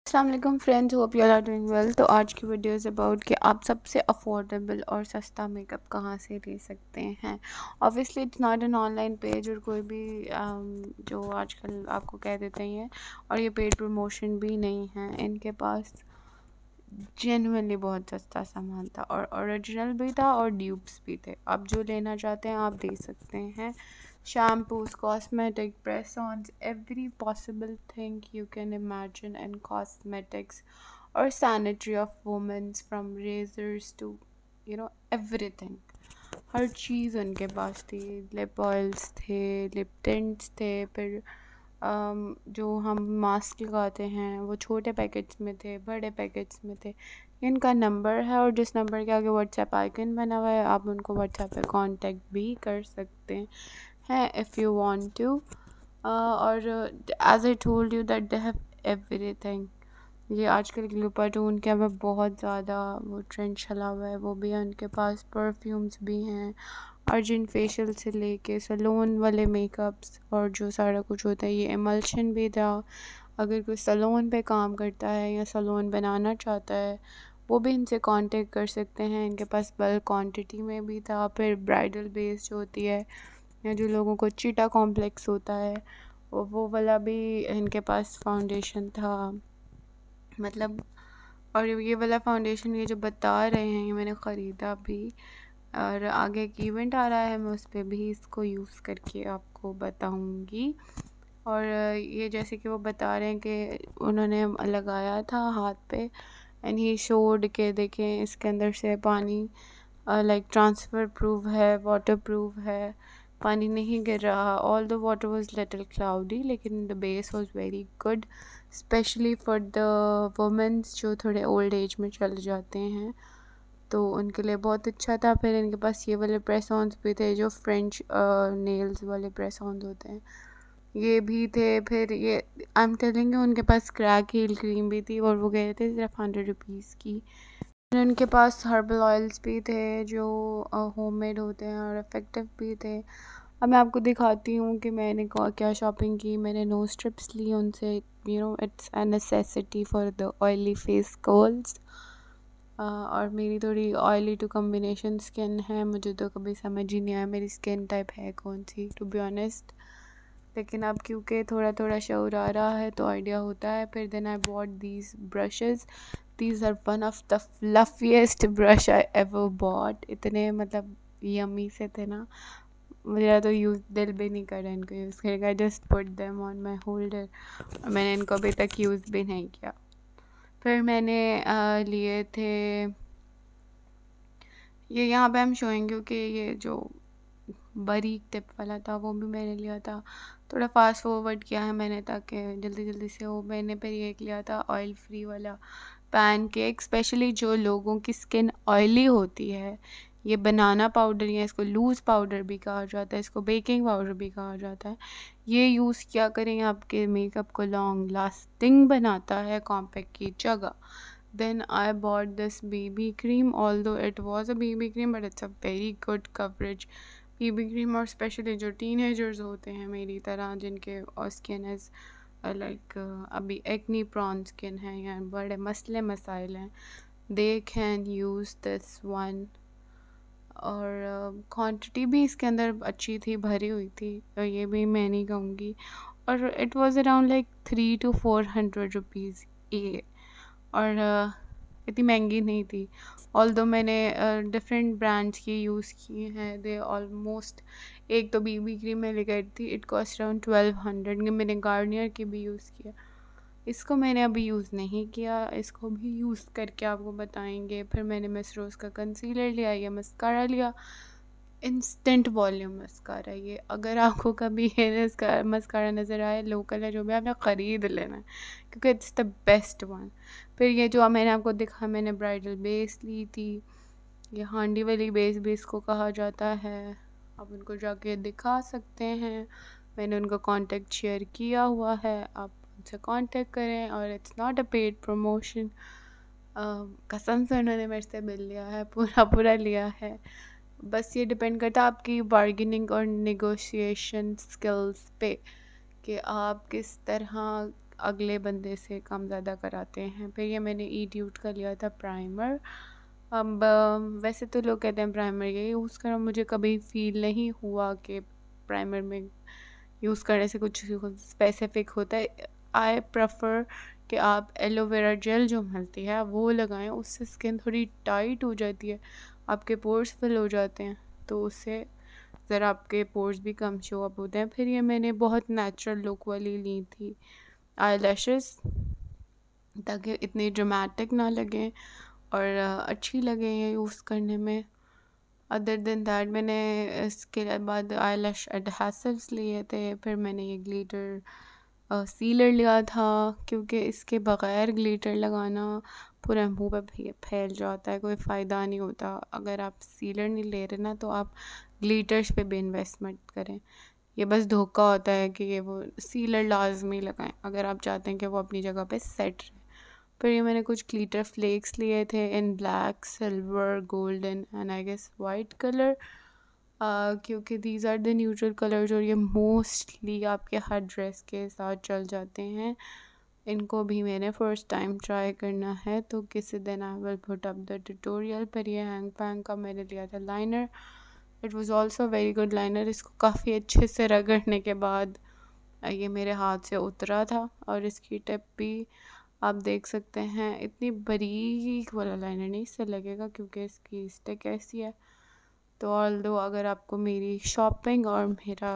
अस्सलाम वालेकुम friends, hope you are doing well. तो आज की वीडियो इज़ अबाउट कि आप सबसे अफोर्डेबल और सस्ता मेकअप कहाँ से ले सकते हैं। Obviously it's not an online page और कोई भी जो आजकल आपको कह देते हैं, और ये पेड प्रमोशन भी नहीं है। इनके पास जेन्युइनली बहुत सस्ता सामान था और ओरिजिनल भी था और ड्यूप्स भी थे। आप जो लेना चाहते हैं आप दे सकते हैं। Shampoos, cosmetic, press-ons, every possible thing you can imagine in cosmetics or sanitary of women's, from razors to everything। हर चीज़ उनके पास थी। लिप ऑयल्स थे, लिप टिंट्स थे, फिर जो हम मास्क लगाते हैं वो छोटे पैकेट्स में थे, बड़े पैकेट्स में थे। इनका नंबर है और जिस नंबर के आगे व्हाट्सएप आइकन बना हुआ है आप उनको व्हाट्सएप पे कांटेक्ट भी कर सकते हैं इफ़ यू वांट टू। और as I told you that they have everything. ये आजकल ग्लूपाटून के अब बहुत ज़्यादा वो ट्रेंड चला हुआ है, वो भी है उनके पास। परफ्यूम्स भी हैं, अर्जेंट फेशियल से लेके सैलून वाले मेकअप्स और जो सारा कुछ होता है। ये एमल्शन भी था, अगर कोई सैलून पे काम करता है या सैलून बनाना चाहता है वो भी इनसे कांटेक्ट कर सकते हैं। इनके पास बल्क क्वांटिटी में भी था। फिर ब्राइडल बेस जो होती है या जो लोगों को चीटा कॉम्प्लेक्स होता है वो वाला भी इनके पास फाउंडेशन था, मतलब। और ये वाला फाउंडेशन ये जो बता रहे हैं ये मैंने ख़रीदा भी, और आगे एक इवेंट आ रहा है मैं उस पर भी इसको यूज़ करके आपको बताऊंगी। और ये जैसे कि वो बता रहे हैं कि उन्होंने लगाया था हाथ पे एंड ही शोड के देखें इसके अंदर से पानी लाइक ट्रांसफ़र प्रूफ है, वाटर प्रूफ है, पानी नहीं गिर रहा। All the water was little cloudy लेकिन the base was very good, specially for the womens जो थोड़े ओल्ड एज में चले जाते हैं तो उनके लिए बहुत अच्छा था। फिर इनके पास ये वाले प्रेस ऑन्स भी थे जो फ्रेंच नेल्स वाले प्रेस ऑन्स होते हैं, ये भी थे। फिर ये आई एम टेलिंग यू उनके पास क्रैक हील क्रीम भी थी और वो गए थे सिर्फ 100 रुपीज़ की। फिर उनके पास हर्बल ऑयल्स भी थे जो होममेड होते हैं और इफ़ेक्टिव भी थे। अब मैं आपको दिखाती हूँ कि मैंने क्या शॉपिंग की। मैंने नोज स्ट्रिप्स ली उनसे, it's a necessity for the oily face curls. और मेरी थोड़ी ऑयली टू कम्बिनेशन स्किन है, मुझे तो कभी समझ ही नहीं आया मेरी स्किन टाइप है कौन सी, टू बी ऑनेस्ट। लेकिन अब क्योंकि थोड़ा थोड़ा शौर आ रहा है तो आइडिया होता है। फिर then I bought these brushes, these are one of the fluffiest brush I ever bought. इतने मतलब यमी से थे ना, मेरा तो यूज़ दिल भी नहीं कर रहा इनको यूज़ करेगा। Just put them on my holder और मैंने इनको अभी तक यूज़ भी नहीं किया। फिर मैंने लिए थे ये, यहाँ पे हम शोएंगे क्योंकि ये जो बारीक टिप वाला था वो भी मैंने लिया था। थोड़ा फास्ट फॉरवर्ड किया है मैंने ताकि जल्दी जल्दी से हो। मैंने फिर ये एक लिया था ऑयल फ्री वाला पैनकेक, स्पेशली जो लोगों की स्किन ऑयली होती है। ये बनाना पाउडर या इसको लूज़ पाउडर भी कहा जाता है, इसको बेकिंग पाउडर भी कहा जाता है। ये यूज़ किया करें, आपके मेकअप को लॉन्ग लास्टिंग बनाता है कॉम्पैक्ट की जगह। Then I bought this BB cream, although it was a BB cream but it's a very good coverage BB cream। और स्पेशली जो टीनेजर्स होते हैं मेरी तरह जिनके स्किन इज़ लाइक अभी एक्नी प्रॉन स्किन है या बड़े मसले मसाइल हैं, they can use this one. और क्वांटिटी भी इसके अंदर अच्छी थी, भरी हुई थी, तो ये भी मैं नहीं कहूँगी। और it was around like 300 to 400 rupees ये, और इतनी महंगी नहीं थी। ऑल्दो मैंने डिफरेंट ब्रांड्स की यूज़ की हैं, दे ऑलमोस्ट, एक तो बीबी क्रीम में लेकर थी, इट कॉस्ट अराउंड 1200 की। मैंने गार्नियर की भी यूज़ किया, इसको मैंने अभी यूज़ नहीं किया, इसको भी यूज़ करके आपको बताएंगे। फिर मैंने मिस रोज़ का कंसीलर लिया, या मस्कारा लिया, इंस्टेंट वॉल्यूम मस्कारा। ये अगर आपको कभी ये मस्कारा नज़र आए, लोकल है जो भी, आपने ख़रीद लेना है क्योंकि इट्स द बेस्ट वन। फिर ये जो मैंने आपको दिखा, मैंने ब्राइडल बेस ली थी, ये हांडी वाली बेस भी इसको कहा जाता है, आप उनको जाके दिखा सकते हैं। मैंने उनका कांटेक्ट शेयर किया हुआ है, आप उनसे कांटेक्ट करें। और it's not a paid promotion, कसम से उन्होंने मेरे से बिल लिया है, पूरा पूरा लिया है। बस ये डिपेंड करता है आपकी बार्गेनिंग और नेगोशिएशन स्किल्स पे कि आप किस तरह अगले बंदे से कम ज़्यादा कराते हैं। फिर ये मैंने ई ड्यूट का लिया था प्राइमर। अब वैसे तो लोग कहते हैं प्राइमर ये यूज़ करो, मुझे कभी फील नहीं हुआ कि प्राइमर में यूज़ करने से कुछ स्पेसिफिक होता है। आई प्रेफर कि आप एलोवेरा जेल जो मिलती है वो लगाएं, उससे स्किन थोड़ी टाइट हो जाती है, आपके पोर्स फिल हो जाते हैं, तो उससे ज़रा आपके पोर्स भी कम शो अप होते हैं। फिर ये मैंने बहुत नेचुरल लुक वाली ली थी आई लैशेस, ताकि इतनी ड्रामेटिक ना लगे और अच्छी लगे ये यूज़ करने में। अदर देन दैट मैंने इसके बाद आई लैश एडहेसिव्स लिए थे। फिर मैंने ये ग्लिटर सीलर लिया था, क्योंकि इसके बग़ैर ग्लिटर लगाना पूरे मुंह पे फैल जाता है, कोई फ़ायदा नहीं होता। अगर आप सीलर नहीं ले रहे ना तो आप ग्लिटर्स पे भी इन्वेस्टमेंट करें। ये बस धोखा होता है कि ये वो सीलर लाजमी लगाएं अगर आप चाहते हैं कि वो अपनी जगह पे सेट रहे। फिर ये मैंने कुछ ग्लिटर फ्लेक्स लिए थे in black, silver, golden and I guess white colour, क्योंकि these are the neutral colours और ये मोस्टली आपके हर ड्रेस के साथ चल जाते हैं। इनको भी मैंने फ़र्स्ट टाइम ट्राई करना है, तो किसी दिन I will put up the tutorial. पर ये हैंग पैंग का मैंने लिया था liner. It was also very good liner. इसको काफ़ी अच्छे से रगड़ने के बाद ये मेरे हाथ से उतरा था, और इसकी टिप भी आप देख सकते हैं, इतनी बारीक वाला लाइनर नहीं इससे लगेगा क्योंकि इसकी स्टिक ऐसी है। तो ऑल्दो अगर आपको मेरी शॉपिंग और मेरा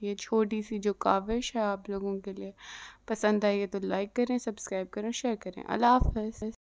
ये छोटी सी जो काविश है आप लोगों के लिए पसंद आई है तो लाइक करें, सब्सक्राइब करें, शेयर करें। अल्लाह हाफ़िज़।